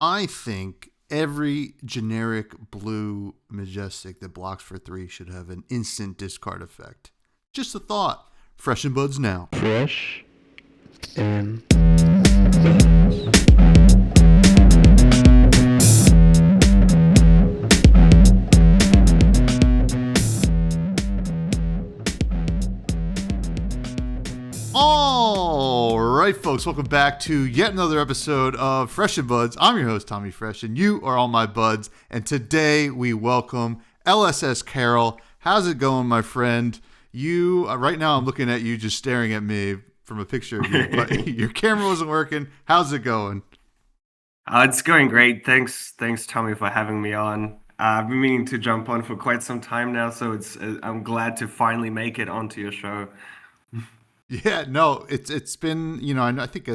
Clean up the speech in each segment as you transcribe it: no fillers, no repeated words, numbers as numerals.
I think every generic blue Majestic that blocks for 3 should have an instant discard effect. Just a thought. Freshen buds now. Fresh and All right, folks, welcome back to yet another episode of Fresh and Buds. I'm your host, Tommy Fresh, and you are all my buds. And today we welcome LSS Karol. How's it going, my friend? You right now, I'm looking at you, just staring at me from a picture of you, but your camera wasn't working. How's it going? It's going great. Thanks, Tommy, for having me on. I've been meaning to jump on for quite some time now, so I'm glad to finally make it onto your show. Yeah, no, it's been, I think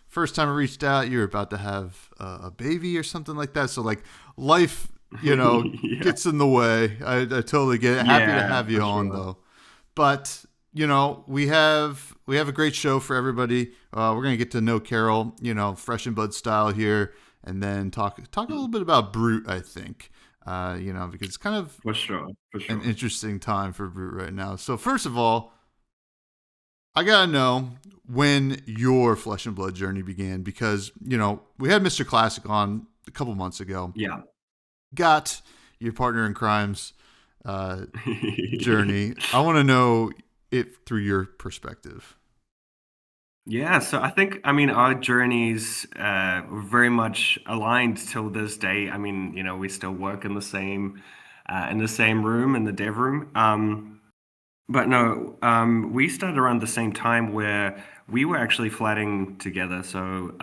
first time I reached out, you were about to have a baby or something like that. So like life, Yeah, gets in the way. I totally get it. Happy to yeah, have for you on sure. though. But we have a great show for everybody. We're gonna get to know Karol, fresh and bud style here, and then talk a little bit about Brute. I think, because it's kind of For sure, for an sure. interesting time for Brute right now. So first of all, I gotta know when your flesh and blood journey began because we had Mr. Classic on a couple months ago. Yeah. Got your partner in crimes uh, journey. I want to know it through your perspective. Yeah, so I mean, our journeys were very much aligned till this day. I mean, we still work in the same room, in the dev room. But no, we started around the same time where we were actually flatting together. So,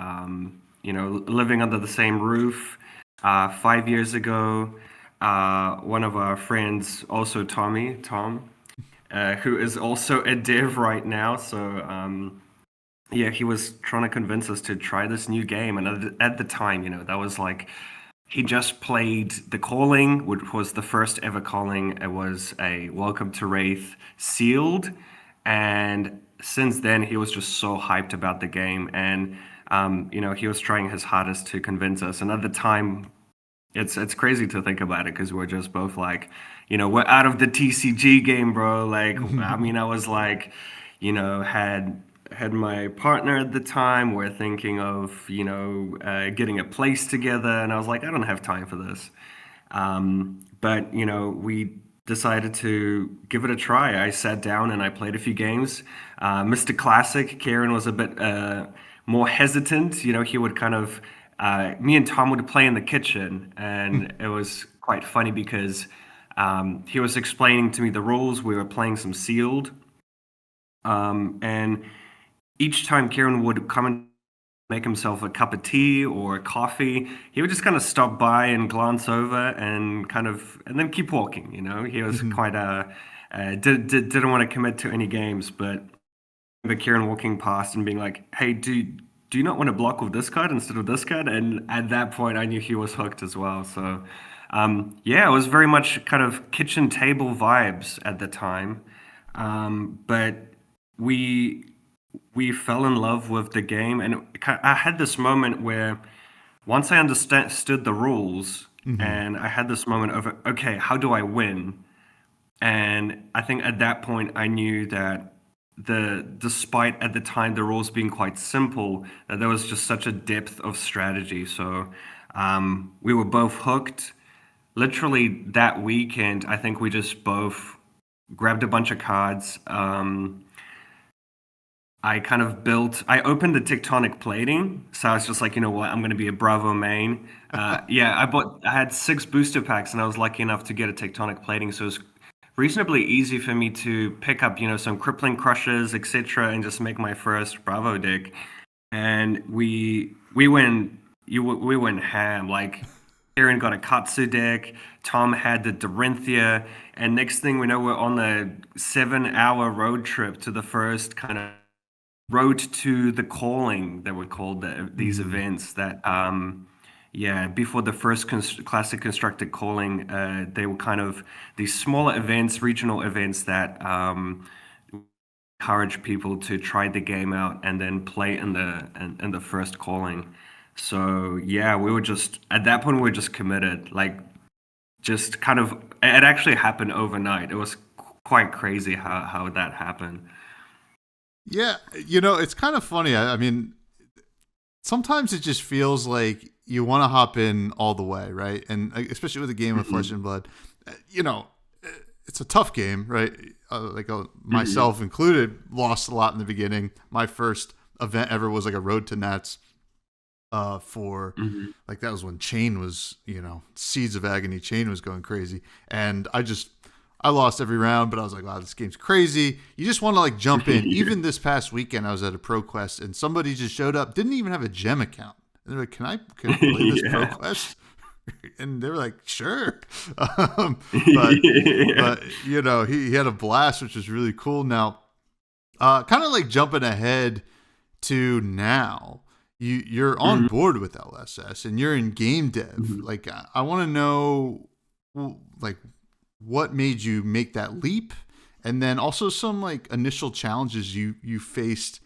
living under the same roof. 5 years ago, one of our friends, also Tom, who is also a dev right now. So, yeah, he was trying to convince us to try this new game. And at the time, that was like he just played The Calling, which was the first ever Calling. It was a Welcome to Wraith sealed, and since then he was just so hyped about the game, and he was trying his hardest to convince us. And at the time, it's crazy to think about it because we're just both like, we're out of the TCG game, bro. Like, I mean, I was like, had my partner at the time. We're thinking of, getting a place together, and I was like, I don't have time for this. But we decided to give it a try. I sat down and I played a few games. Mr. Classic, Kieran was a bit more hesitant. He would kind of me and Tom would play in the kitchen, and it was quite funny because he was explaining to me the rules. We were playing some sealed, and each time Kieran would come and make himself a cup of tea or a coffee, he would just kind of stop by and glance over and and then keep walking. He was quite didn't want to commit to any games, but remember Kieran walking past and being like, "Hey, do you not want to block with this card instead of this card?" And at that point, I knew he was hooked as well. So, yeah, it was very much kind of kitchen table vibes at the time. But we we fell in love with the game, and I had this moment where once I understood the rules, Hmm. and I had this moment of, okay, how do I win? And I think at that point I knew that despite at the time the rules being quite simple, that there was just such a depth of strategy. So we were both hooked. Literally that weekend, I think we just both grabbed a bunch of cards. I opened the tectonic plating. So I was just like, you know what, I'm going to be a Bravo main. Yeah, I had 6 booster packs, and I was lucky enough to get a tectonic plating. So it was reasonably easy for me to pick up, some crippling crushes, etc., and just make my first Bravo deck. And we went ham. Like Aaron got a Katsu deck, Tom had the Dorinthia, and next thing we know, we're on a 7-hour road trip to the first kind of road to the calling that we called these Hmm. events that yeah, before the first classic constructed calling, they were kind of these smaller events, regional events that encourage people to try the game out and then play in the first calling. So yeah, we were just at that point we were just committed, like just kind of. It actually happened overnight. It was quite crazy how that happened. Yeah, it's kind of funny. I mean, sometimes it just feels like you want to hop in all the way, right? And especially with a game of Flesh Hmm. and Blood, you know, it's a tough game, right? Hmm. Myself included, lost a lot in the beginning. My first event ever was like a Road to Nats for Hmm. like that was when Chain was, Seeds of Agony Chain was going crazy, and I lost every round, but I was like, wow, this game's crazy. You just want to like jump in. Yeah. Even this past weekend, I was at a Pro Quest and somebody just showed up, didn't even have a gem account. And they're like, can I play this Pro Yeah. Quest? And they were like, sure. Um, but Yeah. but he had a blast, which was really cool. Now, kind of like jumping ahead to now, you're on Mhm. board with LSS and you're in game dev. Mhm. Like, I want to know, like, what made you make that leap, and then also some like initial challenges you faced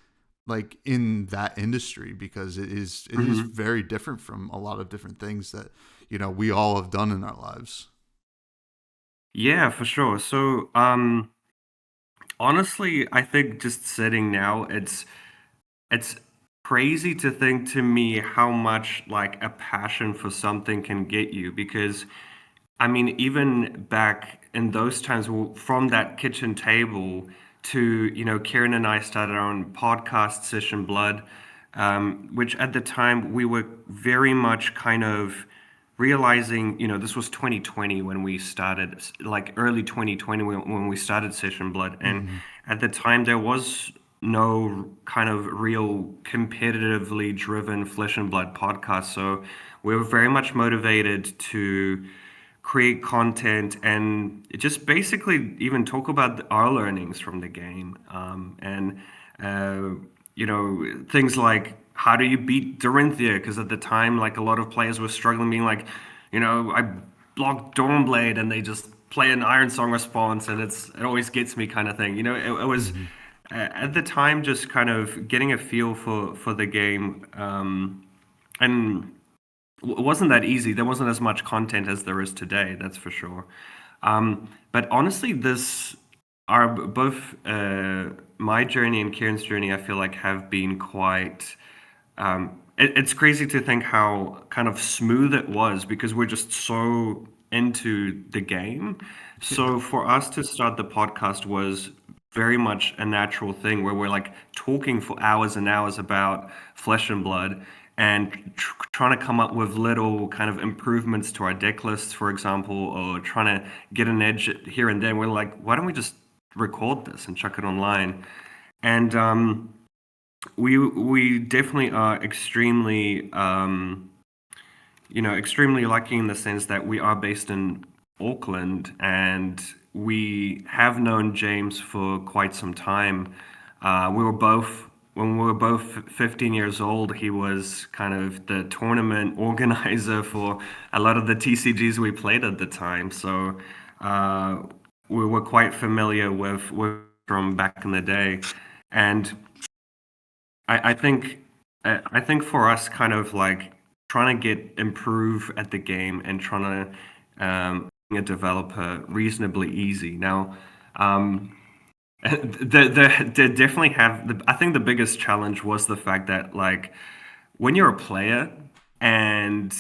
like in that industry, because it is Mhm. very different from a lot of different things that we all have done in our lives. Yeah, for sure. So, honestly, I think just sitting now, it's crazy to think to me how much like a passion for something can get you because I mean, even back in those times, from that kitchen table to, Kieran and I started our own podcast, Session Blood, which at the time we were very much kind of realizing, this was 2020 when we started, like early 2020 when we started Session Blood. And Hmm. at the time, there was no kind of real competitively driven Flesh and Blood podcast. So we were very much motivated to create content and just basically even talk about our learnings from the game, and things like how do you beat Dorinthia, because at the time like a lot of players were struggling being like, I blocked Dawnblade and they just play an Iron Song response and it always gets me kind of thing. It was Hmm. at the time just kind of getting a feel for the game, and it wasn't that easy. There wasn't as much content as there is today, that's for sure. But honestly, this are both my journey and Kieran's journey. I feel like have been quite. It's crazy to think how kind of smooth it was because we're just so into the game. Yeah. So for us to start the podcast was very much a natural thing where we're like talking for hours and hours about Flesh and Blood and trying to come up with little kind of improvements to our deck lists, for example, or trying to get an edge here and there. We're like, why don't we just record this and chuck it online? And we definitely are extremely lucky in the sense that we are based in Auckland and we have known James for quite some time. We were both When we were both 15 years old, he was kind of the tournament organizer for a lot of the TCGs we played at the time. So uh, we were quite familiar with from back in the day, and I think I think for us, kind of like trying to improve at the game and trying to being a developer reasonably easy. Now, the definitely I think the biggest challenge was the fact that like when you're a player and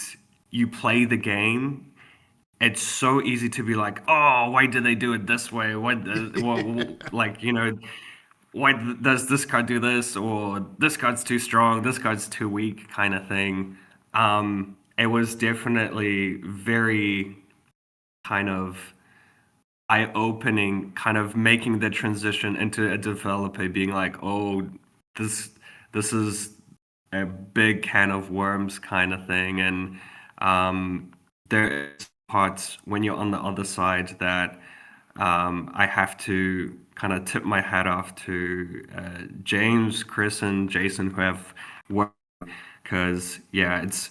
you play the game, it's so easy to be like, oh, why did they do it this way? Like, why does this card do this? Or this card's too strong, this card's too weak, kind of thing. It was definitely very kind of eye-opening, kind of making the transition into a developer, being like, oh, this this is a big can of worms kind of thing. And there's parts when you're on the other side that I have to kind of tip my hat off to James, Chris, and Jason who have worked, because yeah, it's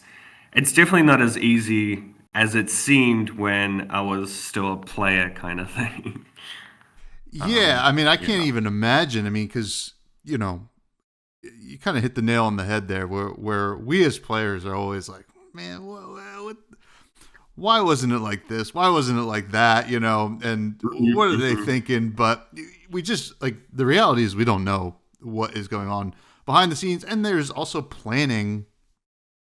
definitely not as easy as it seemed when I was still a player kind of thing. Yeah, I mean, I can't Yeah. even imagine. I mean, because you know you kind of hit the nail on the head there, where we as players are always like, man, why wasn't it like this? Why wasn't it like that? And what are they thinking? But we just like, the reality is we don't know what is going on behind the scenes, and there's also planning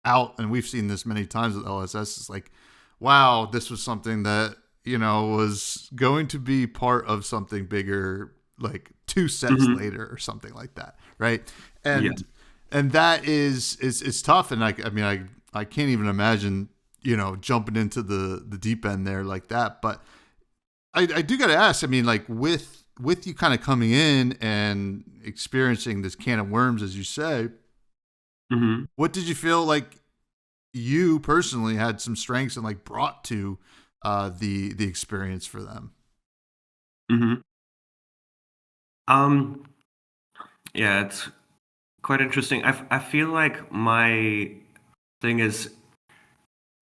out, and we've seen this many times with LSS. It's like, wow, this was something that was going to be part of something bigger, like 2 sets later or something like that, right? And that is tough, and I can't even imagine jumping into the deep end there like that. But I do got to ask, like with you kind of coming in and experiencing this can of worms, as you say, what did you feel like you personally had some strengths and like brought to the experience for them? Yeah, it's quite interesting. I feel like my thing is,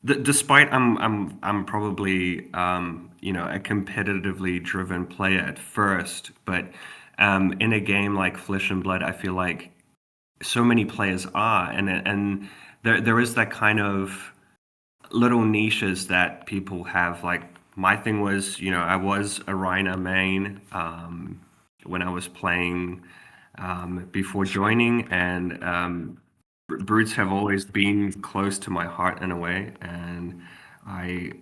despite I'm probably a competitively driven player at first, but in a game like Flesh and Blood, I feel like so many players are, and there is that kind of little niches that people have. Like my thing was, I was a Reiner main when I was playing before joining, and brutes have always been close to my heart in a way, and I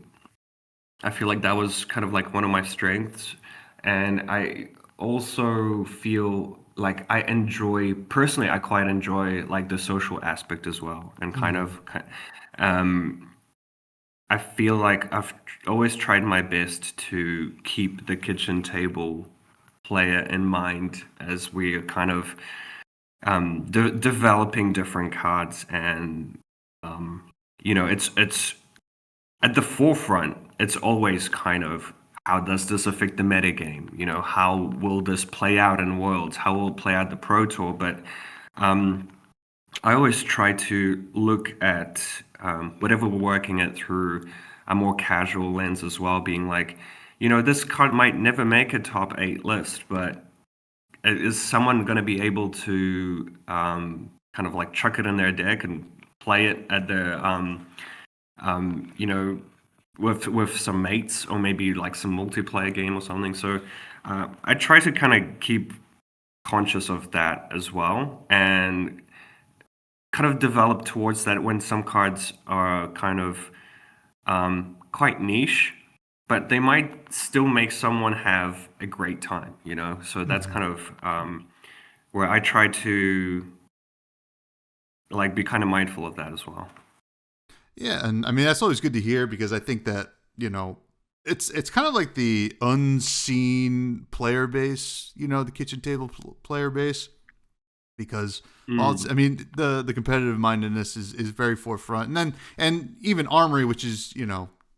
feel like that was kind of like one of my strengths. And I also feel like I quite enjoy like the social aspect as well, and um I feel like I've always tried my best to keep the kitchen table player in mind as we are kind of developing different cards, and it's at the forefront. It's always kind of, how does this affect the metagame? How will this play out in Worlds? How will it play out the Pro Tour? But I always try to look at whatever we're working at through a more casual lens as well, being like, this card might never make a top 8 list, but is someone going to be able to kind of like chuck it in their deck and play it at their with some mates, or maybe like some multiplayer game or something. So I try to kind of keep conscious of that as well, and kind of develop towards that when some cards are kind of quite niche, but they might still make someone have a great time, So that's kind of where I try to like be kind of mindful of that as well. Yeah, and that's always good to hear, because I think that it's kind of like the unseen player base, the kitchen table player base, because the competitive mindedness is very forefront, and even Armory, which is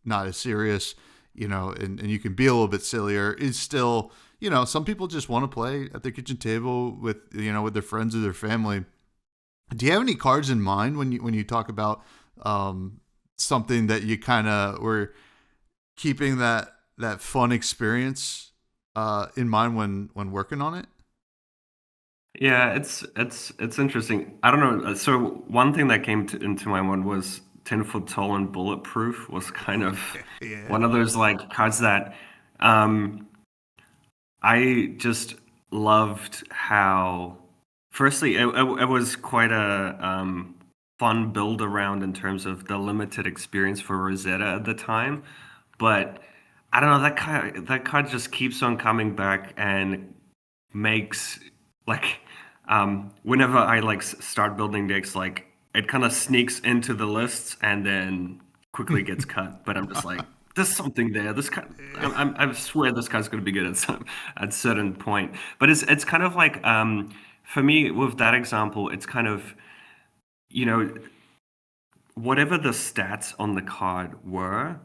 not as serious, and you can be a little bit sillier, is still some people just want to play at their kitchen table with with their friends or their family. Do you have any cards in mind when you talk about something that you kind of were keeping that fun experience in mind when working on it? Yeah, it's interesting. I don't know. So one thing that came into my mind was 10-foot tall and bulletproof was kind of one of those like cards that I just loved how. Firstly, it was quite a fun build around in terms of the limited experience for Rosetta at the time, but I don't know, that card just keeps on coming back and makes like whenever I like start building decks, like it kind of sneaks into the lists and then quickly gets cut. But I'm just like, there's something there. This card, I swear this card's going to be good at certain point. But it's kind of like for me with that example, it's kind of you know whatever the stats on the card were,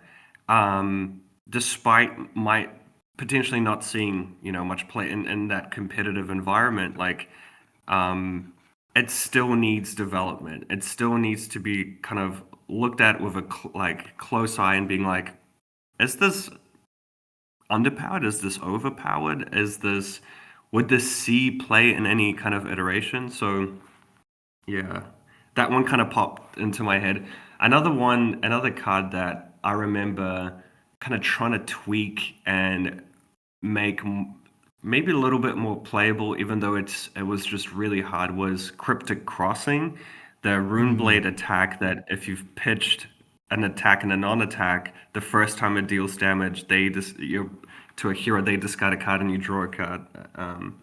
despite my potentially not seeing much play in that competitive environment, like it still needs development. It still needs to be kind of looked at with a close eye and being like, is this underpowered? Is this overpowered? Would this C play in any kind of iteration? So Yeah, that one kind of popped into my head. Another card that I remember kind of trying to tweak and make maybe a little bit more playable, even though it was just really hard, was Cryptic Crossing, the Rune Mm, Blade attack that if you've pitched an attack and a non-attack, the first time it deals damage, they just you to a hero, they discard a card and you draw a card. Um,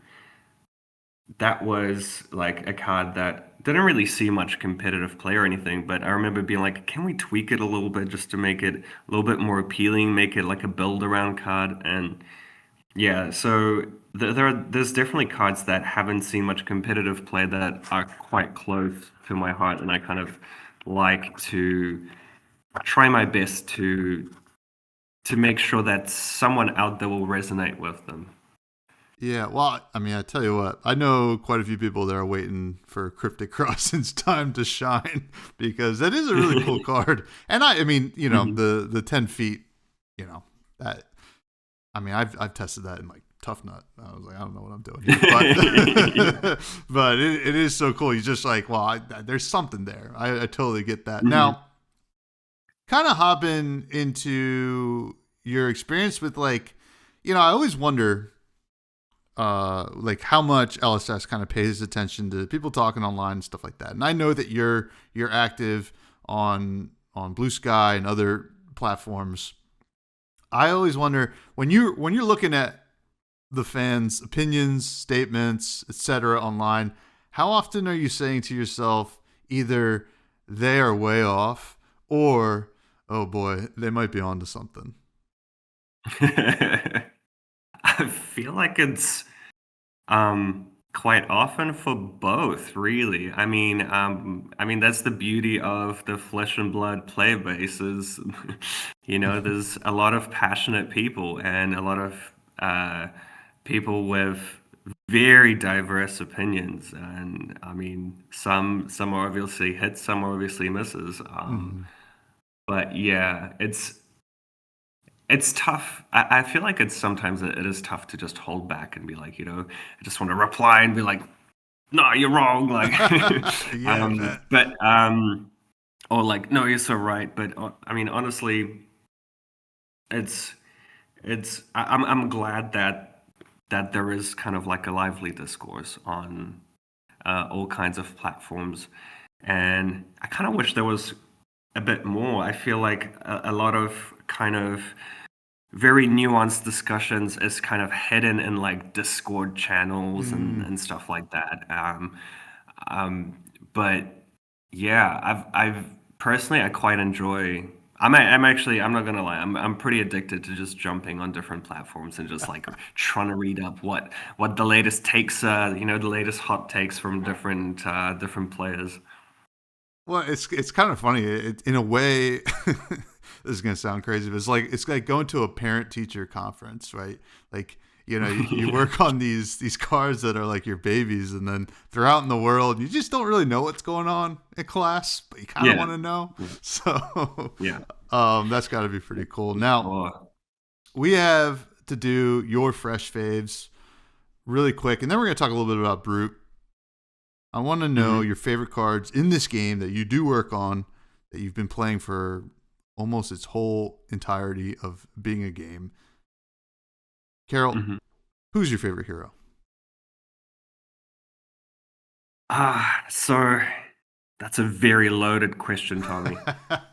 that was like a card that didn't really see much competitive play or anything, but I remember being like, can we tweak it a little bit just to make it a little bit more appealing, make it like a build around card? And yeah, so there's definitely cards that haven't seen much competitive play that are quite close to my heart, and I kind of like to try my best to make sure that someone out there will resonate with them. yeah, well, I mean, I tell you what, I know quite a few people that are waiting for Cryptic Crossing's time to shine because that is a really cool card. And I mean, Mhm. the 10 feet, that I mean, I've tested that in like Tough Nut. I was like, I don't know what I'm doing here, but but it is so cool. You're just like, well, there's something there. I totally get that. Mhm. Now, kind of hopping into your experience with like, I always wonder like how much LSS kind of pays attention to people talking online and stuff like that. And I know that you're active on Blue Sky and other platforms. I always wonder when you're looking at the fans' opinions, statements, etc. online, how often are you saying to yourself either they are way off or oh boy, they might be onto something? I feel like it's quite often for both, really. I mean that's the beauty of the flesh and blood player base is, there's a lot of passionate people and a lot of uh, people with very diverse opinions, and I mean some are obviously hits, some are obviously misses. Mhm. But yeah, it's tough. I feel like it's sometimes it is tough to just hold back and be like, I just want to reply and be like, no, you're wrong. Like, Yeah, I bet. but or like, no, you're so right. But I mean, honestly, it's I'm glad that there is kind of like a lively discourse on all kinds of platforms, and I kind of wish there was a bit more. I feel like a lot of kind of very nuanced discussions is kind of hidden in like Discord channels and Mm. and stuff like that. Um, but yeah, I've personally I quite enjoy. I'm not gonna lie. I'm pretty addicted to just jumping on different platforms and just like trying to read up what the latest takes are. The latest hot takes from different players. Well, it's kind of funny. In a way, this is gonna sound crazy, but it's like going to a parent teacher conference, right? Like you Yeah, work on these cars that are like your babies, and then they're out in the world. You just don't really know what's going on in class, but you kind of yeah, want to know. yeah, So, yeah, that's got to be pretty cool. for Now sure. we have to do your fresh faves really quick, and then we're gonna talk a little bit about Brute. I want to know Hmm. your favorite cards in this game that you do work on, that you've been playing for almost its whole entirety of being a game. Carol, Hmm. who's your favorite hero? So that's a very loaded question, Tommy.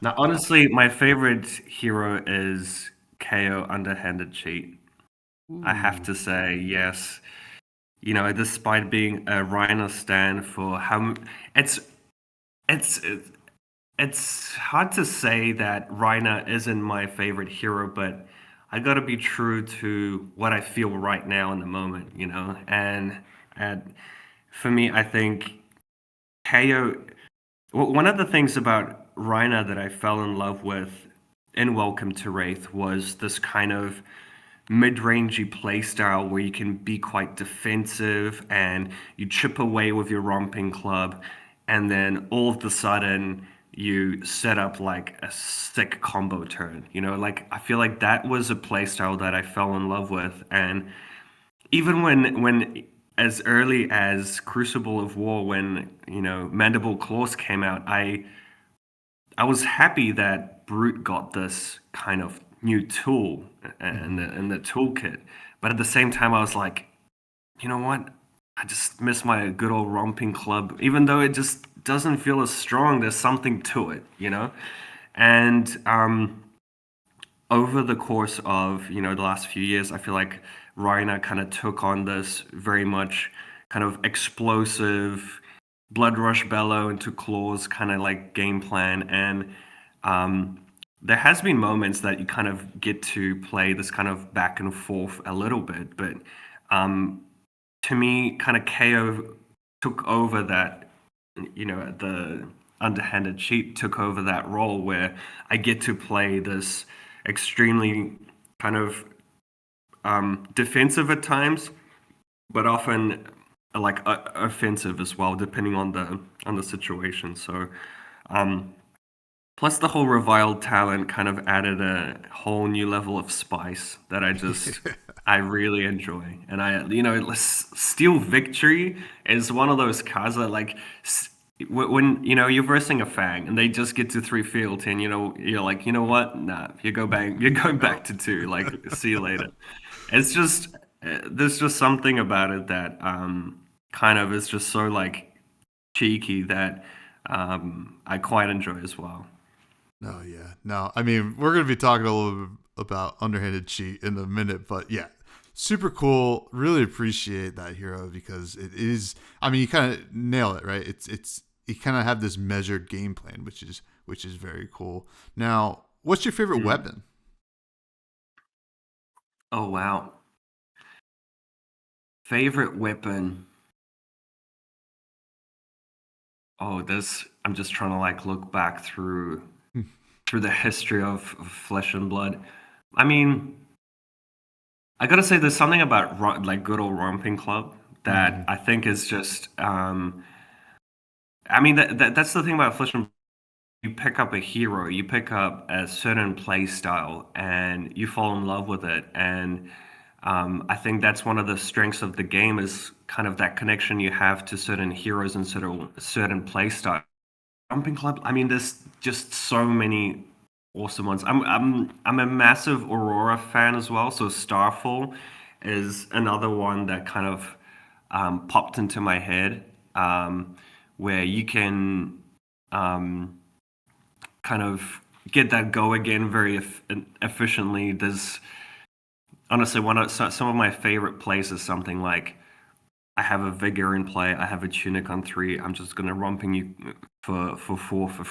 Now, honestly, my favorite hero is KO Underhanded Cheat. I have Ooh. to say, yes. Despite being a Rhino stan for it's it's it's hard to say that Rhino isn't my favorite hero, but I gotta be true to what I feel right now in the moment. And for me, I think KO. One of the things about Rhina that I fell in love with in Welcome to Wraith was this kind of mid-rangey playstyle where you can be quite defensive and you chip away with your romping club, and then all of a sudden you set up like a sick combo turn. Like I feel like that was a playstyle that I fell in love with, and even when as early as Crucible of War, when Mandible Claws came out, I was happy that Brute got this kind of new tool Hmm. in the toolkit, but at the same time, I was like, you know what? I just miss my good old romping club, even though it just doesn't feel as strong. There's something to it. And over the course of the last few years, I feel like Reiner kind of took on this very much kind of explosive blood rush bellow into claws kind of like game plan. And um, there has been moments that you kind of get to play this kind of back and forth a little bit, but um, to me, kind of KO took over that, the underhanded cheat took over that role where I get to play this extremely kind of defensive at times, but often like offensive as well, depending on the situation. So, um, plus the whole reviled talent kind of added a whole new level of spice that I really enjoy. And Steel Victory is one of those cards that like when you're versing a Fang and they just get to 3 field and you're like, you know what? Nah, you're going back Nope. to 2. Like, see you later. It's just there's just something about it that kind of is just so like cheeky that I quite enjoy as well. No, yeah. No, I mean, we're going to be talking a little bit about underhanded cheat in a minute, but yeah, super cool. Really appreciate that hero because it is, I mean, you kind of nail it, right? You kind of have this measured game plan, which is very cool. Now, what's your favorite Mm. weapon? Oh wow. Favorite weapon. Oh, this I'm just trying to like look back through the history of Flesh and Blood. I mean, I gotta say, there's something about like good old romping club that Mm-hmm. I think is just. I mean, that's the thing about Flesh and Blood. You pick up a hero, you pick up a certain play style, and you fall in love with it. And I think that's one of the strengths of the game is kind of that connection you have to certain heroes and certain play style. Jumping Club. I mean, there's just so many awesome ones. I'm a massive Aurora fan as well. So Starfall is another one that kind of popped into my head, where you can um, kind of get that go again very efficiently. There's honestly some of my favorite plays is something like I have a vigor in play. I have a tunic on 3. I'm just gonna romping you for 4 for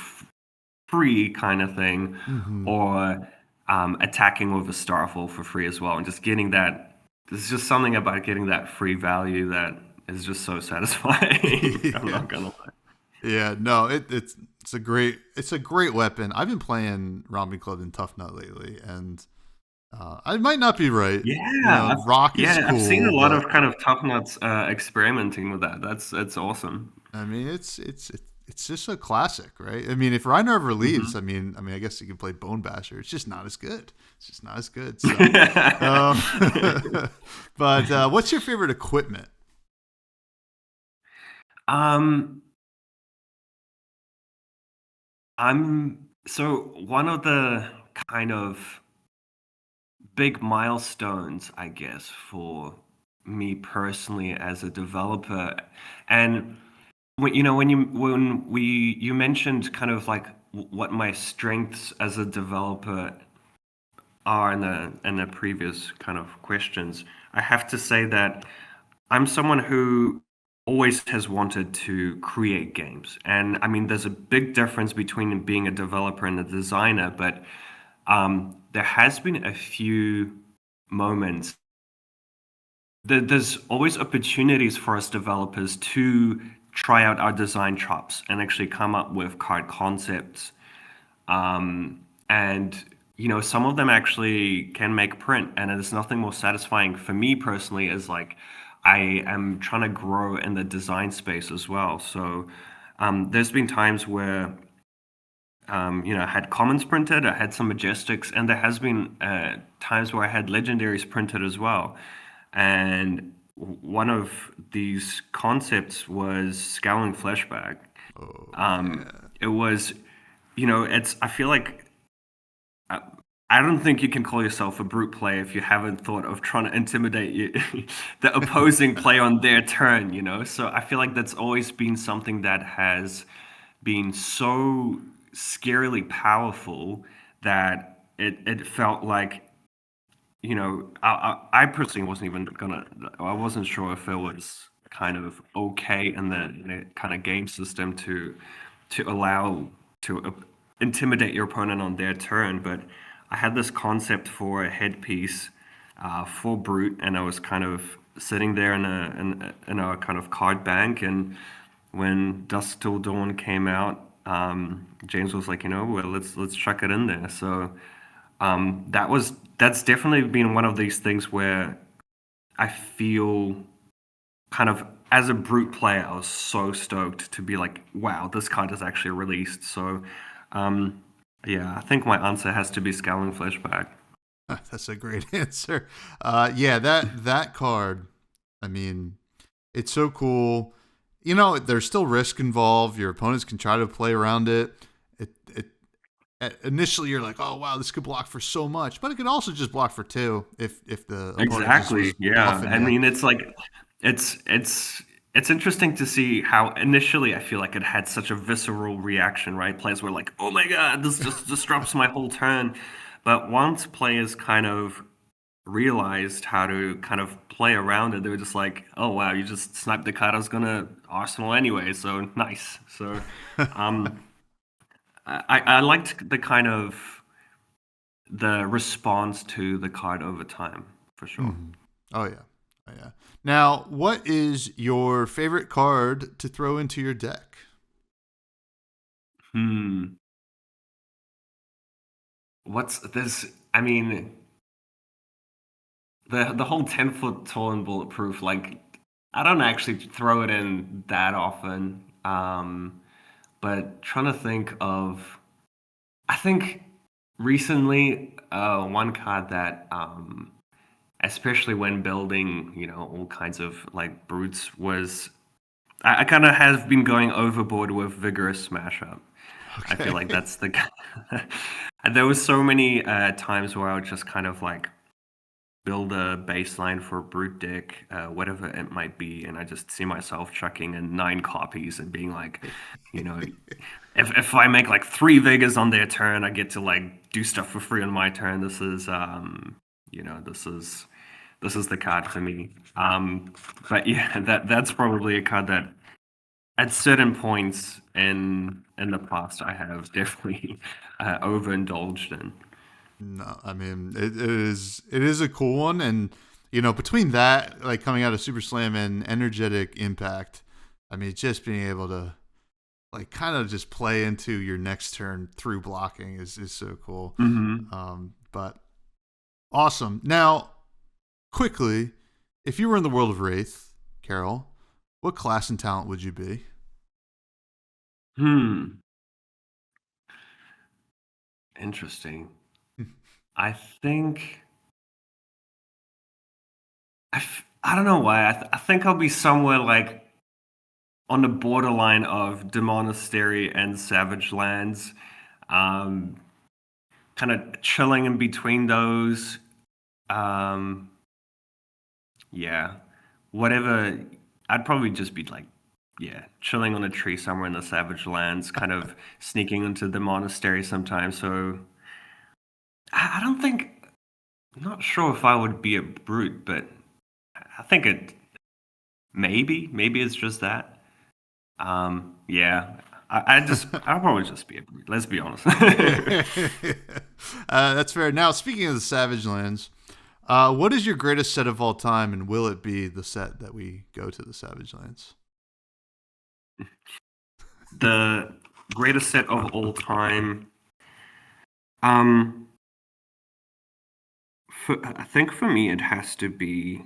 free kind of thing, Mm-hmm. or attacking with a starfall for free as well, and just getting that. There's just something about getting that free value that is just so satisfying. I'm Yeah. not gonna lie. Yeah, no, it's a great weapon. I've been playing Romping Club in Tough Nut lately, and I might not be right. Yeah, Rock is I've seen cool, a lot but of kind of tough nuts experimenting with that. That's awesome. I mean, it's just a classic, right? I mean, if Reiner ever leaves, Hmm. I guess he can play Bone Basher. It's just not as good. It's just not as good. So, um, but what's your favorite equipment? um, I'm so one of the kind of big milestones, I guess, for me personally as a developer. And when you mentioned kind of like what my strengths as a developer are in the previous kind of questions, I have to say that I'm someone who always has wanted to create games. And I mean, there's a big difference between being a developer and a designer, but there has been a few moments. There's always opportunities for us developers to try out our design chops and actually come up with card concepts. And some of them actually can make print, and there's nothing more satisfying for me personally as like I am trying to grow in the design space as well. So there's been times where I had commons printed, I had some majestics, and there has been times where I had legendaries printed as well. And one of these concepts was Scowling Fleshback. Oh Um, yeah. it was, it's. I feel like I, I don't think you can call yourself a brute player if you haven't thought of trying to intimidate the opposing player on their turn. So I feel like that's always been something that has been so scarily powerful that it felt like I personally wasn't even gonna. I wasn't sure if it was kind of okay in the kind of game system to allow to intimidate your opponent on their turn. But I had this concept for a headpiece for Brute, and I was kind of sitting there in a kind of card bank. And when Dusk Till Dawn came out, James was like, well, let's chuck it in there. So that's definitely been one of these things where I feel kind of as a brute player, I was so stoked to be like, wow, this card is actually released. So yeah, I think my answer has to be Scowling Fleshback. That's a great answer. Yeah, that card. I mean, it's so cool. There's still risk involved. Your opponents can try to play around it. It initially you're like, oh wow, this could block for so much, but it could also just block for two if the opponent just Exactly. was Yeah. buffing I you. mean, it's like it's interesting to see how initially I feel like it had such a visceral reaction, right? Players were like, "Oh my God, this just disrupts my whole turn." But once players kind of realized how to kind of play around it, they were just like, "Oh wow, you just sniped the card I was gonna Arsenal anyway, so nice." So um, I liked the kind of the response to the card over time for sure. Mhm. Oh yeah, oh yeah. Now, what is your favorite card to throw into your deck? Hmm. What's this? I mean, the whole 10-foot tall and bulletproof, like I don't actually throw it in that often. But trying to think of, I think recently, one card that, especially when building, all kinds of like brutes, was I kind of have been going overboard with Vigorous Smash Up. I feel Okay. like that's the. And there was so many times where I would just kind of like build a baseline for Brute Deck, whatever it might be, and I just see myself chucking in 9 copies and being like, you know, if I make like 3 Vegas on their turn, I get to like do stuff for free on my turn. This is you know, this is the card for me. But yeah, that's probably a card that at certain points in the past I have definitely overindulged in. No, I mean it is a cool one, and between that, like coming out of Super Slam and Energetic Impact, I mean just being able to like kind of just play into your next turn through blocking is so cool. Hmm. But awesome. Now, quickly, if you were in the world of Wraith, Carol, what class and talent would you be? Hmm. Interesting. I think I don't know why. I think I'll be somewhere like on the borderline of Demonastery and Savage Lands, um, kind of chilling in between those. Um, yeah, whatever. I'd probably just be like, yeah, chilling on a tree somewhere in the Savage Lands, kind of sneaking into the monastery sometimes. So I don't think, I'm not sure if I would be a brute, but I think it maybe it's just that. Yeah, I'll probably just be a brute. Let's be honest. That's fair. Now, speaking of the Savage Lands, what is your greatest set of all time, and will it be the set that we go to the Savage Lands? The greatest set of all time. Um, I think for me it has to be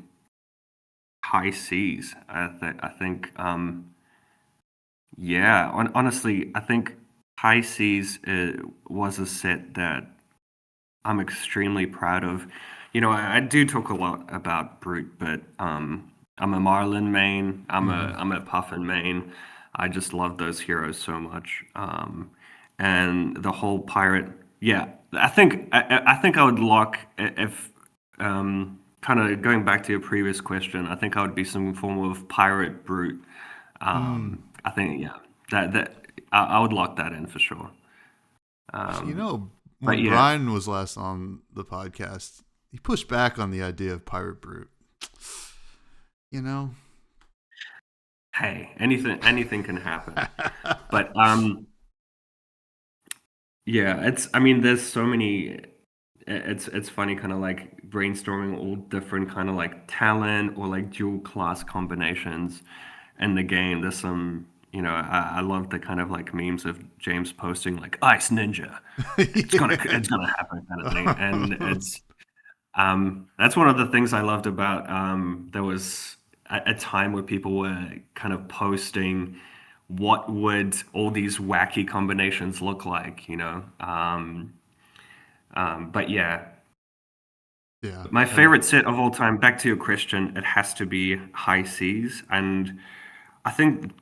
High Seas. I think yeah. Honestly, I think High Seas was a set that I'm extremely proud of. I do talk a lot about Brute, but I'm a Marlin main. Hmm. I'm a Puffin main. I just love those heroes so much. And the whole pirate, yeah. I think I would lock if kind of going back to your previous question. I think I would be some form of pirate brute. Mm. I think yeah, I would lock that in for sure. You Um, know, but when yeah, Brian was last on the podcast, he pushed back on the idea of pirate brute. You know. hey, anything can happen. But yeah, it's I mean, there's so many. It's funny, kind of like brainstorming all different kind of like talent or like dual class combinations in the game. There's some, I love the kind of like memes of James posting like Ice Ninja. It's gonna happen kind of thing, and Yeah. that's one of the things I loved about there was a time where people were kind of posting what would all these wacky combinations look like, but yeah, Yeah. my favorite set of all time, back to your question, it has to be High Seas. And I think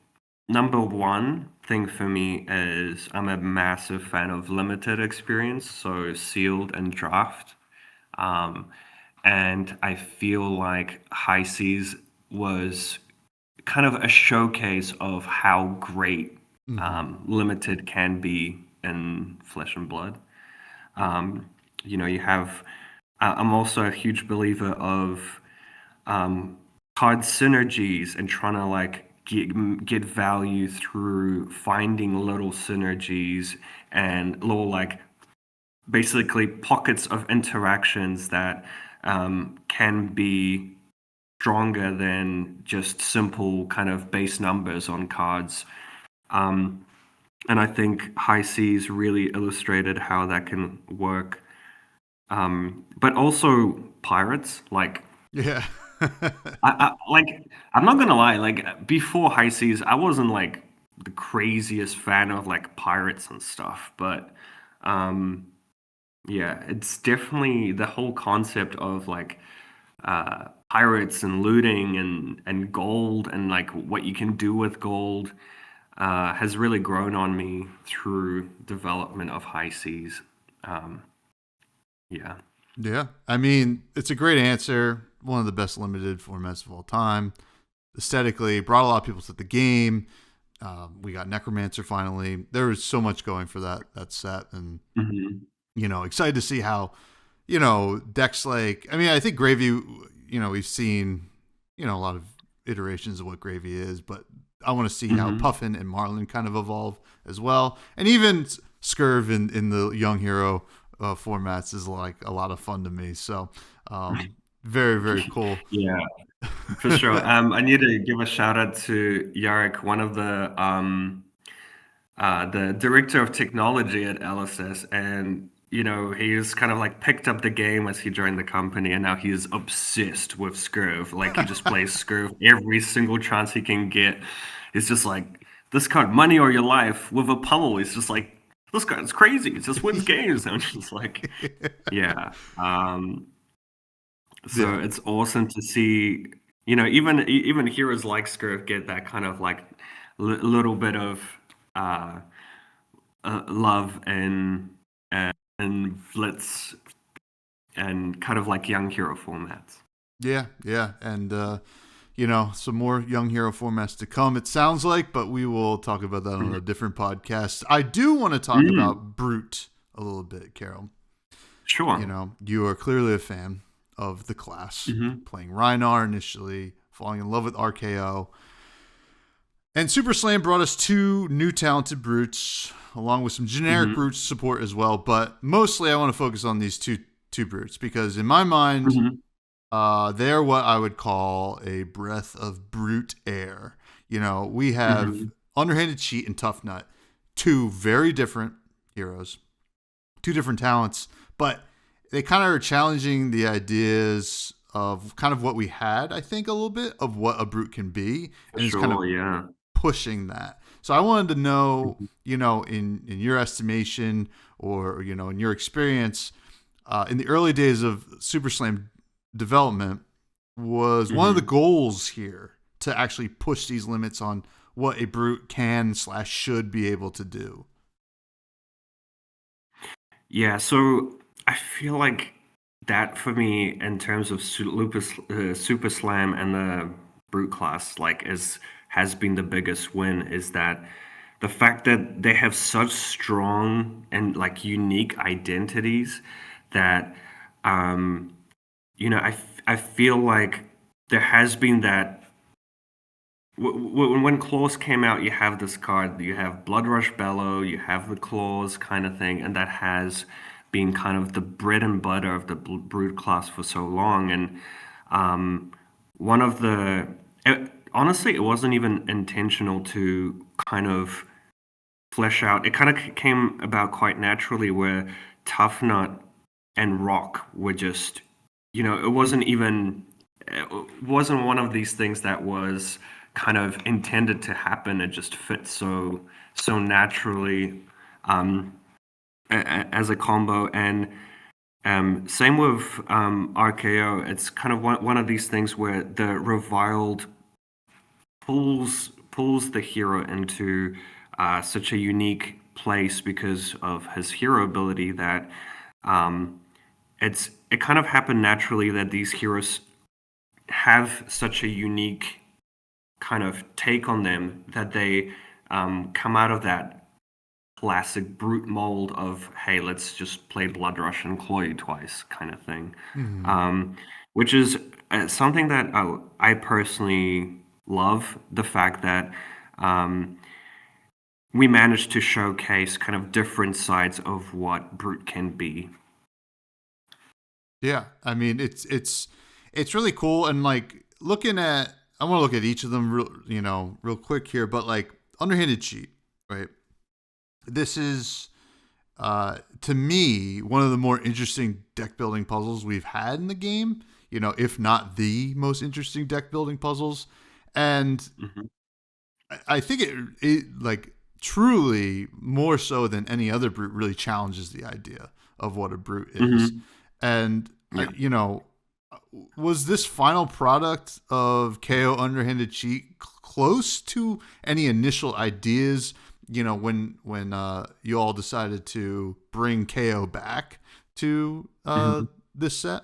number one thing for me is I'm a massive fan of limited experience, so sealed and draft. Um, and I feel like High Seas was kind of a showcase of how great Hmm. limited can be in Flesh and Blood. Um, you have. I'm also a huge believer of um, card synergies and trying to like get value through finding little synergies and little like basically pockets of interactions that can be stronger than just simple kind of base numbers on cards. Um, and I think High Seas really illustrated how that can work. But also pirates, like Yeah. I'm not gonna lie, like before High Seas, I wasn't like the craziest fan of like pirates and stuff, but um, yeah, it's definitely the whole concept of like pirates and looting and gold and like what you can do with gold has really grown on me through development of High Seas. Um, yeah. Yeah. I mean, it's a great answer. One of the best limited formats of all time. Aesthetically, brought a lot of people to the game. We got Necromancer finally. There was so much going for that set, and Hmm. excited to see how decks like. I mean, I think Gravy. We've seen a lot of iterations of what Gravy is, but I want to see how Hmm. Puffin and Marlin kind of evolve as well, and even Scurv in the Young Hero formats is like a lot of fun to me. So, very very cool. Yeah. For sure. I need to give a shout out to Yarek, one of the director of technology at LSS, and he's kind of like picked up the game as he joined the company, and now he's obsessed with Scurv. Like he just plays Scurv every single chance he can get. He's just like this card, money or your life, with a pummel. He's just like this card's crazy. It just wins games. And I'm just like, yeah. Yeah. So it's awesome to see, even heroes like Scurf get that kind of like little bit of uh, love and Blitz and kind of like young hero formats. Yeah, yeah, and some more Young Hero formats to come. It sounds like, but we will talk about that on a Mhm. different podcast. I do want to talk Mm, about Brute a little bit, Carol. sure. You are clearly a fan of the class, Hmm. playing Rhinar initially, falling in love with RKO, and Super Slam brought us two new talented brutes, along with some generic Hmm. brutes support as well. But mostly, I want to focus on these two brutes because, in my mind, Hmm. they're what I would call a breath of brute air. We have Hmm. Underhanded Cheat and Tough Nut, two very different heroes, two different talents, but they kind of are challenging the ideas of kind of what we had, I think, a little bit of what a brute can be, For and it's kind of sure, yeah. pushing that. So I wanted to know, Mhm. in your estimation or in your experience, in the early days of Super Slam development, was one of the Hmm. goals here to actually push these limits on what a brute can/should be able to do. Yeah, so I feel like that for me, in terms of Super Slam and the Brute class, like is has been the biggest win. Is that the fact that they have such strong and like unique identities that um, I feel like there has been that when Claws came out, you have this card, you have Blood Rush Bellow, you have the Claws kind of thing, and that has been kind of the bread and butter of the Brood class for so long. And um, one of the, honestly, it wasn't even intentional to kind of flesh out. It kind of came about quite naturally, where Tough Nut and Rock were just, it wasn't even, it wasn't one of these things that was kind of intended to happen. It just fits so naturally um, as a combo. And same with RKO. It's kind of one of these things where the reviled pulls the hero into such a unique place because of his hero ability that um, it kind of happened naturally that these heroes have such a unique kind of take on them that they come out of that classic brute mold of, hey, let's just play Blood Rush and claw you twice kind of thing, Mm-hmm. um, which is something that I personally love, the fact that um, we managed to showcase kind of different sides of what brute can be. Yeah, I mean it's really cool, and like looking at I want to look at each of them real quick here, but like underhanded cheat, right? This is to me one of the more interesting deck building puzzles we've had in the game. If not the most interesting deck building puzzles, and Hmm. I think it like truly more so than any other brute really challenges the idea of what a brute is. Hmm. And Yeah. was this final product of KO underhanded cheat close to any initial ideas? When you all decided to bring KO back to Mhm. this set.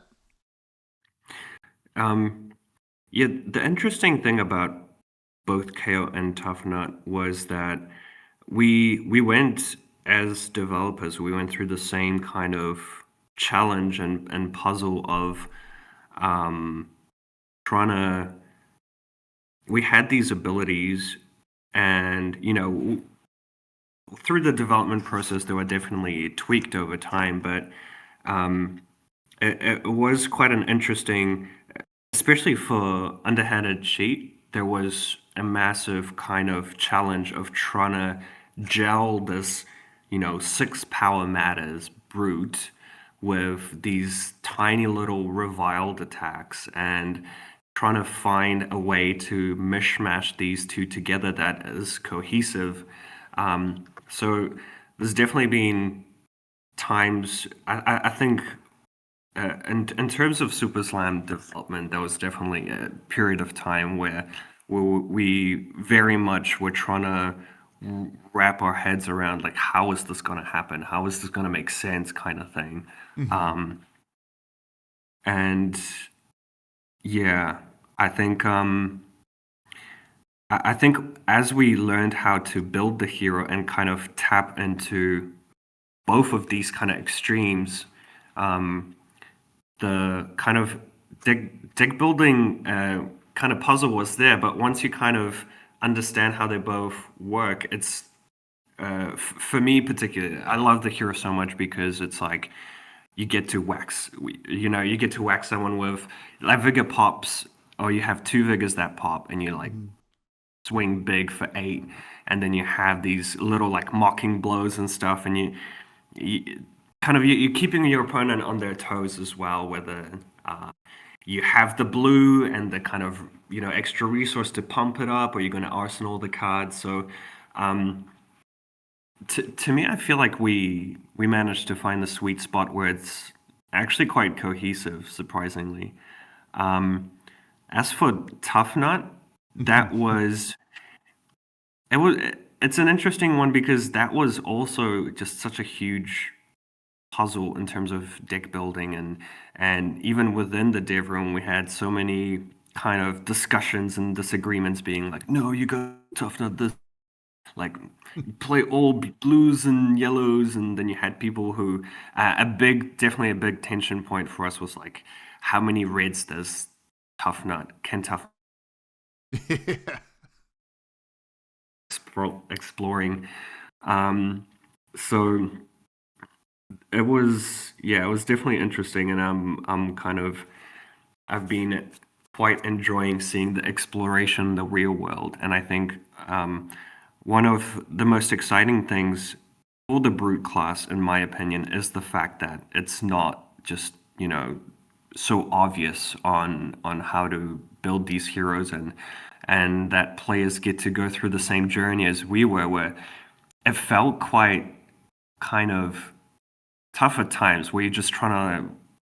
Um, yeah, the interesting thing about both KO and Tough Nut was that we went as developers, we went through the same kind of challenge and puzzle of um, trying to. We had these abilities, and through the development process, they were definitely tweaked over time, but um, it was quite an interesting, especially for underhanded cheat. There was a massive kind of challenge of trying to gel this, six power matters brute with these tiny little reviled attacks and trying to find a way to mishmash these two together that is cohesive. So there's definitely been times I think in terms of Super Slam development, there was definitely a period of time where we very much were trying to wrap our heads around like how is this going to happen? How is this going to make sense? Kind of thing. Mm-hmm. Um, and yeah, I think I think as we learned how to build the hero and kind of tap into both of these kind of extremes, um, the kind of deck building kind of puzzle was there, but once you kind of understand how they both work, it's for me particularly, I love the hero so much because it's like you get to you get to whack someone with like vigor pops, or you have two vigors that pop, and you like Mm-hmm. swing big for 8, and then you have these little like mocking blows and stuff, and you kind of you're keeping your opponent on their toes as well, whether uh, you have the blue and the kind of extra resource to pump it up, or you're going to arsenal the cards. So um, to me, I feel like we managed to find the sweet spot where it's actually quite cohesive, surprisingly. Um, As for Tough Nut, that was it was it's an interesting one because that was also just such a huge puzzle in terms of deck building, and even within the dev room we had so many kind of discussions and disagreements being like, no, you go Tough Nut this, like you play all blues and yellows, and then you had people who definitely a big tension point for us was like, how many reds does Tough Yeah. exploring. Um, so it was definitely interesting, and I've been quite enjoying seeing the exploration in the real world, and I think one of the most exciting things for the brute class, in my opinion, is the fact that it's not just so obvious on how to build these heroes, and that players get to go through the same journey as we were, where it felt quite kind of tough at times where you're just trying to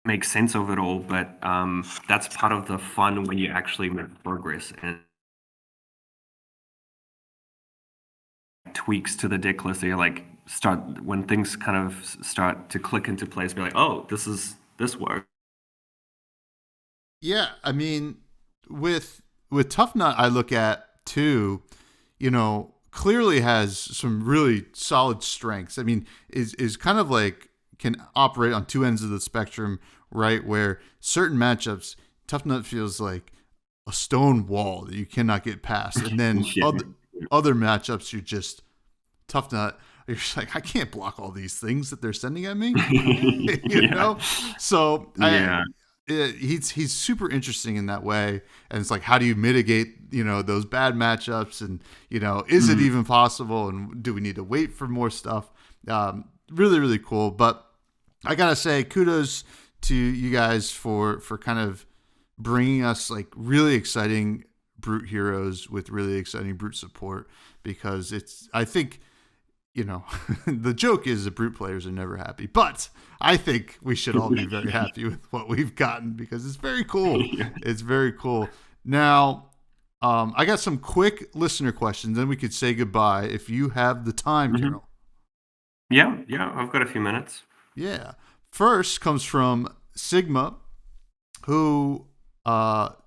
make sense of it all, but that's part of the fun when you actually make progress and tweaks to the deck list. You're like start when things kind of start to click into place, be like, oh, this works. Yeah, I mean, with Tough Nut, I look at too, clearly has some really solid strengths. I mean, is kind of like can operate on two ends of the spectrum, right? Where certain matchups, Tough Nut feels like a stone wall that you cannot get past, and then Yeah. other matchups, you're just Tough Nut. You're just like, I can't block all these things that they're sending at me, you Yeah. know. So Yeah. he's super interesting in that way, and it's like, how do you mitigate those bad matchups, and is it even possible, and do we need to wait for more stuff? Really, really cool. But I gotta say, kudos to you guys for kind of bringing us like really exciting brute heroes with really exciting brute support, because I think the joke is that brute players are never happy, but I think we should all be very happy with what we've gotten, because it's very cool. It's very cool. Now, I got some quick listener questions, then we could say goodbye if you have the time, Mhm. Karol. Yeah, I've got a few minutes. Yeah. First comes from Sigma, who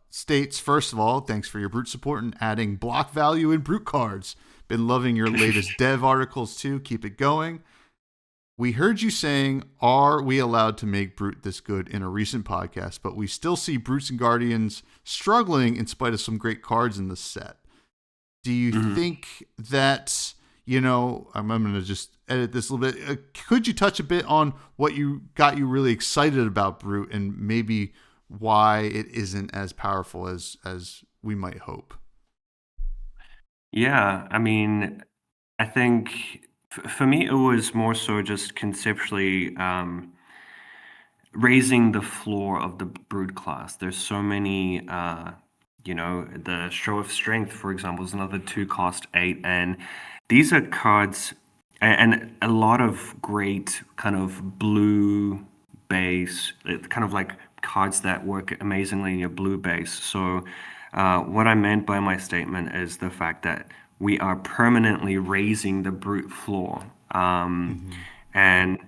states, first of all, thanks for your brute support and adding block value in brute cards. Been loving your latest dev articles too. Keep it going. We heard you saying, are we allowed to make brute this good in a recent podcast, but we still see brutes and guardians struggling in spite of some great cards in the set. Do you think that, I'm going to just edit this a little bit. Could you touch a bit on what got you really excited about brute, and maybe why it isn't as powerful as we might hope? Yeah, I mean, I think for me, it was more so just conceptually raising the floor of the brood class. There's so many, the Show of Strength, for example, is another 2-cost 8, and these are cards and a lot of great kind of blue base, kind of like cards that work amazingly in your blue base. So, what I meant by my statement is the fact that we are permanently raising the brute floor. And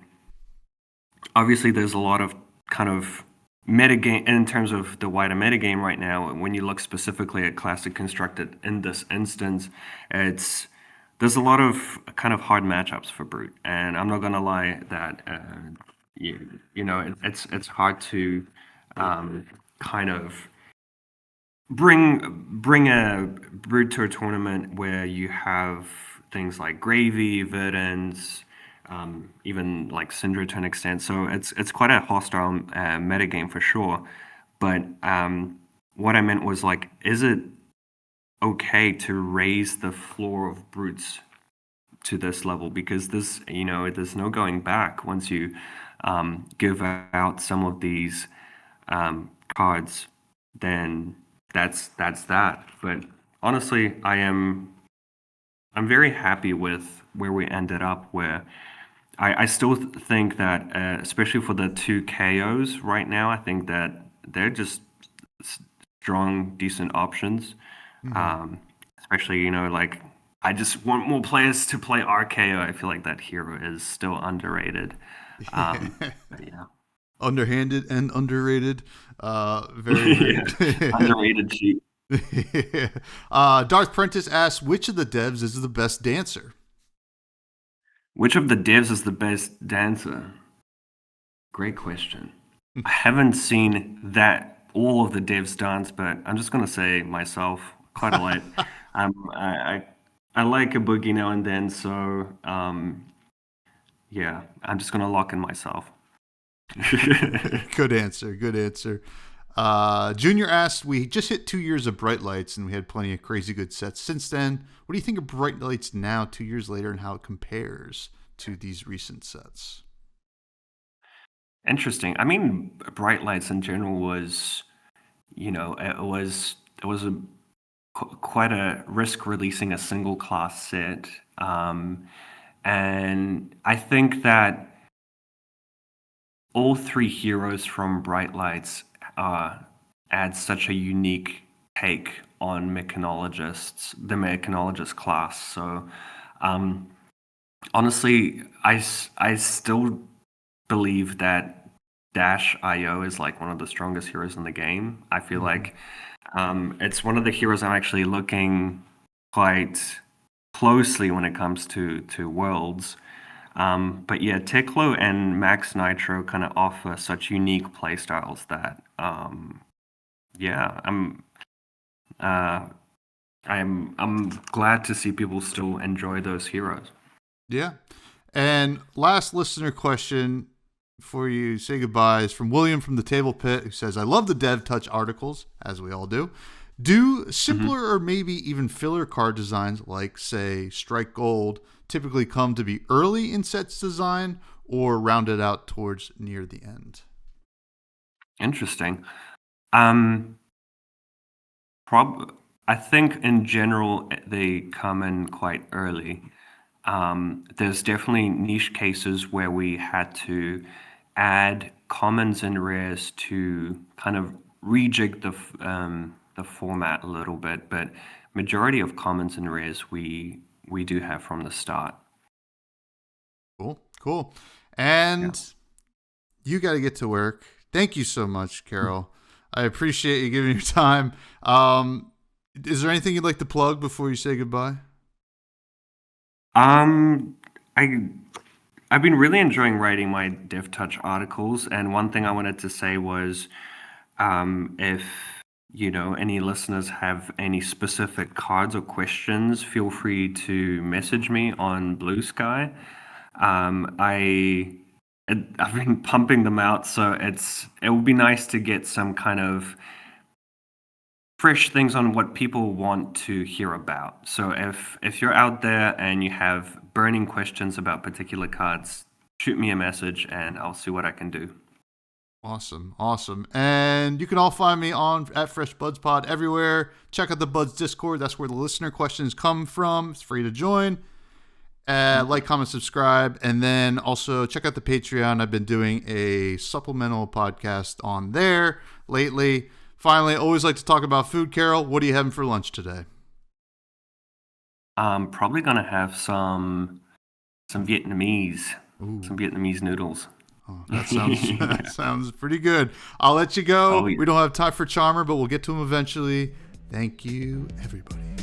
obviously, there's a lot of kind of metagame in terms of the wider metagame right now. When you look specifically at Classic Constructed in this instance, there's a lot of kind of hard matchups for brute, and I'm not gonna lie that it's hard to kind of bring a brute to a tournament where you have things like Gravy, Verdance, even like Syndra to an extent. So it's quite a hostile metagame for sure. But what I meant was like, is it okay to raise the floor of brutes to this level? Because there's no going back once you give out some of these cards, then that's that. But honestly, I'm very happy with where we ended up. Where I still think that, especially for the 2 KOs right now, I think that they're just strong, decent options. Mm-hmm. Especially, like I just want more players to play RKO. I feel like that hero is still underrated. But yeah. Underhanded and underrated. Very, very. Yeah, underrated cheap. Darth Prentice asks, which of the devs is the best dancer? Which of the devs is the best dancer? Great question. I haven't seen that all of the devs dance, but I'm just gonna say myself quite a lot. I like a boogie now and then, so yeah, I'm just gonna lock in myself. Good answer. Good answer. Junior asked, we just hit 2 years of Bright Lights and we had plenty of crazy good sets since then. What do you think of Bright Lights now, 2 years later, and how it compares to these recent sets? Interesting. I mean, Bright Lights in general was, it was quite a risk releasing a single class set. And I think that all three heroes from Bright Lights add such a unique take on the mechanologist class. So honestly, I still believe that Dash IO is like one of the strongest heroes in the game. I feel like it's one of the heroes I'm actually looking quite closely when it comes to Worlds. But yeah, Teklo and Max Nitro kind of offer such unique playstyles that yeah, I'm glad to see people still enjoy those heroes. Yeah. And last listener question before you say goodbye is from William from the Table Pit, who says, I love the Dev Touch articles, as we all do. Do simpler or maybe even filler card designs like, say, Strike Gold typically come to be early in sets design or rounded out towards near the end? Interesting. I think in general they come in quite early. There's definitely niche cases where we had to add commons and rares to kind of rejig the format a little bit, but majority of commons and rares we do have from the start. Cool. And you got to get to work. Thank you so much, Karol. I appreciate you giving your time. Is there anything you'd like to plug before you say goodbye? I've been really enjoying writing my DevTouch articles, and one thing I wanted to say was, if any listeners have any specific cards or questions, feel free to message me on Blue Sky. I've been pumping them out, so it would be nice to get some kind of fresh things on what people want to hear about. So if you're out there and you have burning questions about particular cards, shoot me a message and I'll see what I can do. Awesome. And you can all find me at freshbudspod everywhere. Check out the Buds Discord. That's where the listener questions come from. It's free to join. Like, comment, subscribe, and then also check out the Patreon. I've been doing a supplemental podcast on there lately. Finally, always like to talk about food. Karol, what are you having for lunch today? I'm probably gonna have some Vietnamese, some Vietnamese noodles. Oh, that sounds pretty good. I'll let you go. Oh, yeah. We don't have time for Charmer, but we'll get to him eventually. Thank you, everybody.